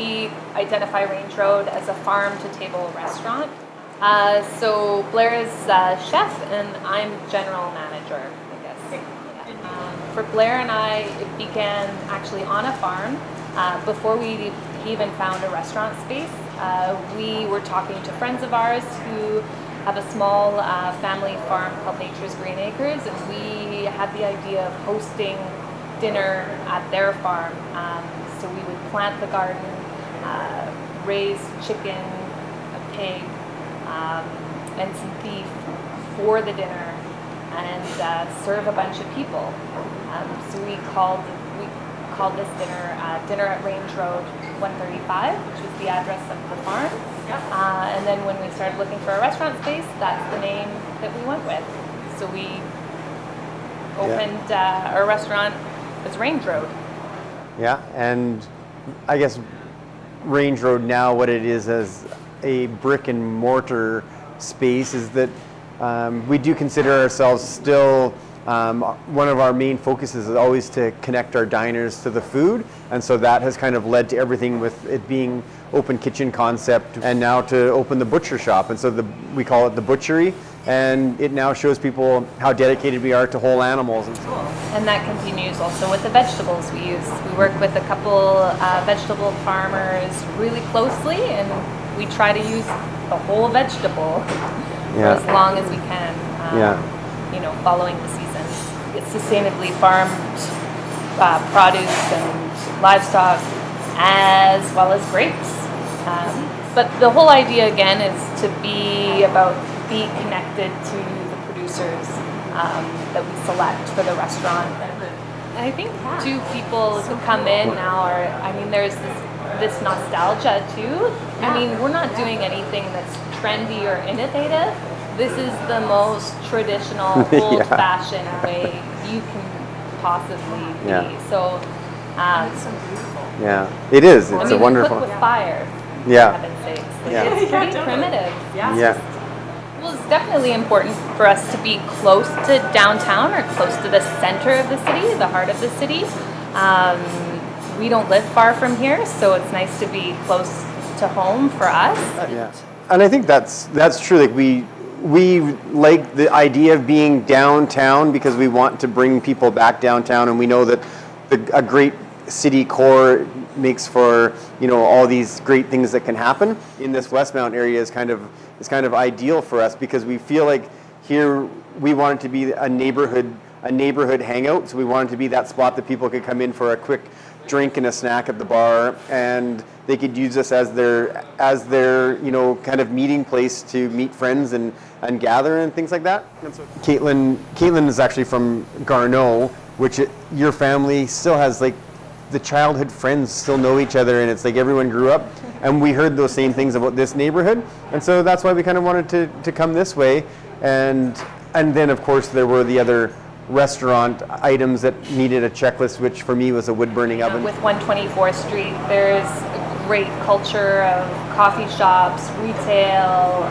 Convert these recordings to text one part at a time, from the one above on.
we identify Range Road as a farm-to-table restaurant. So Blair is chef, and I'm general manager, I guess. For Blair and I, it began actually on a farm. Before we even found a restaurant space, we were talking to friends of ours who have a small family farm called Nature's Green Acres, and we had the idea of hosting dinner at their farm. So we would plant the garden, raise chicken, a pig, and some beef for the dinner, and serve a bunch of people. So we called this dinner at Range Road 135, which was the address of the farm. Yep. And then when we started looking for a restaurant space, that's the name that we went with. So we opened our restaurant as Range Road. Yeah, and I guess Range Road now, what it is as a brick and mortar space, is that we do consider ourselves still, one of our main focuses is always to connect our diners to the food, and so that has kind of led to everything with it being open kitchen concept, and now to open the butcher shop, and so we call it the butchery, and it now shows people how dedicated we are to whole animals. And that continues also with the vegetables we use. We work with a couple vegetable farmers really closely, and we try to use the whole vegetable for as long as we can, following the seasons. It's sustainably farmed produce and livestock, as well as grapes. But the whole idea, again, is to be connected to the producers that we select for the restaurant. And I think, too, people who come in now there's this nostalgia, too. I mean, we're not doing anything that's trendy or innovative. This is the most traditional, old-fashioned way you can possibly be. Yeah. So, it's so beautiful. Yeah, it is. It's a wonderful. We cook with fire. Yeah. For heaven's sakes. Yeah. It's pretty primitive. Yeah. Well, it's definitely important for us to be close to downtown or close to the center of the city, the heart of the city. We don't live far from here, so it's nice to be close to home for us. Yeah, and I think that's true. Like we like the idea of being downtown because we want to bring people back downtown, and we know that a great city core makes for all these great things that can happen. In this Westmount area is kind of ideal for us because we feel like here we want it to be a neighborhood hangout. So we want it to be that spot that people could come in for a quick drink and a snack at the bar, and they could use us as their kind of meeting place to meet friends and gather and things like that. And so Caitlin is actually from Garneau, which your family still has, like, the childhood friends still know each other, and it's like everyone grew up, and we heard those same things about this neighborhood, and so that's why we kind of wanted to come this way, and then of course there were the other restaurant items that needed a checklist, which for me was a wood-burning oven. With 124th Street, there's a great culture of coffee shops, retail,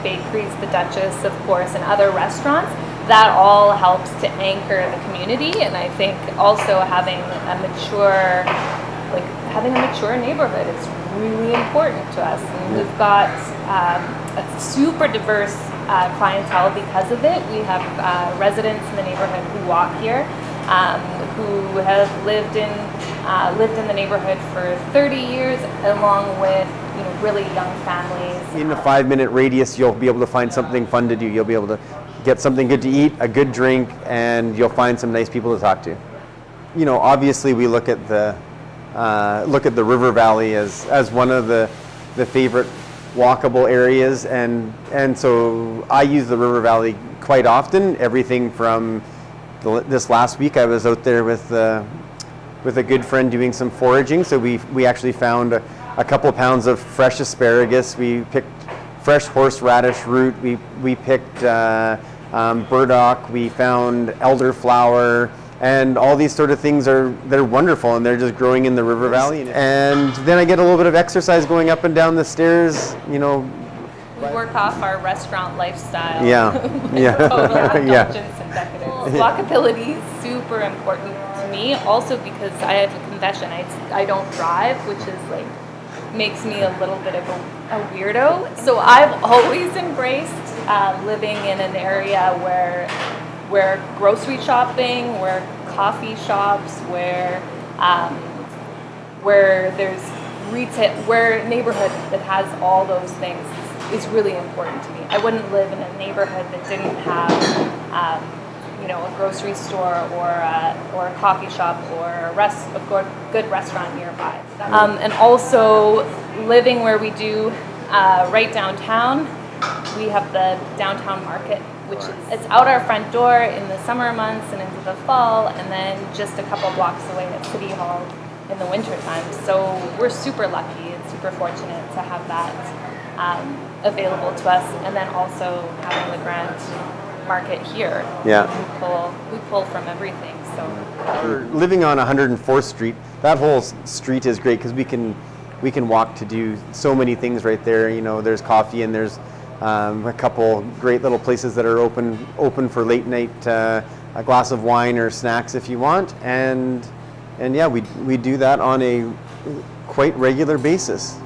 bakeries, the Duchess, of course, and other restaurants. That all helps to anchor the community, and I think also having a mature neighborhood is really important to us. And we've got a super diverse clientele because of it. We have residents in the neighborhood who walk here, who have lived in the neighborhood for 30 years, along with really young families. In a 5-minute radius, you'll be able to find something fun to do. You'll be able to get something good to eat, a good drink, and you'll find some nice people to talk to. Obviously we look at the River Valley as one of the favorite walkable areas, and so I use the River Valley quite often. Everything from this last week, I was out there with a good friend doing some foraging. So we actually found a couple pounds of fresh asparagus. We picked fresh horseradish root. We picked burdock. We found elderflower. And all these sort of things they're wonderful, and they're just growing in the River Valley. And then I get a little bit of exercise going up and down the stairs, We work off our restaurant lifestyle. Yeah. Total indulgence and decadence. Walkability is super important to me. Also because I have a confession, I don't drive, which is like makes me a little bit of a weirdo. So I've always embraced living in an area where grocery shopping, where coffee shops, where there's retail, where neighborhood that has all those things is really important to me. I wouldn't live in a neighborhood that didn't have, a grocery store or a coffee shop or a good restaurant nearby. And also living where we do, right downtown, we have the downtown market, which it's out our front door in the summer months and into the fall, and then just a couple blocks away at City Hall in the wintertime. So we're super lucky and super fortunate to have that available to us, and then also having the Grand Market here. Yeah. We pull from everything. So We're living on 104th Street. That whole street is great because we can walk to do so many things right there. There's coffee and there's a couple great little places that are open for late night, a glass of wine or snacks if you want, and yeah, we do that on a quite regular basis.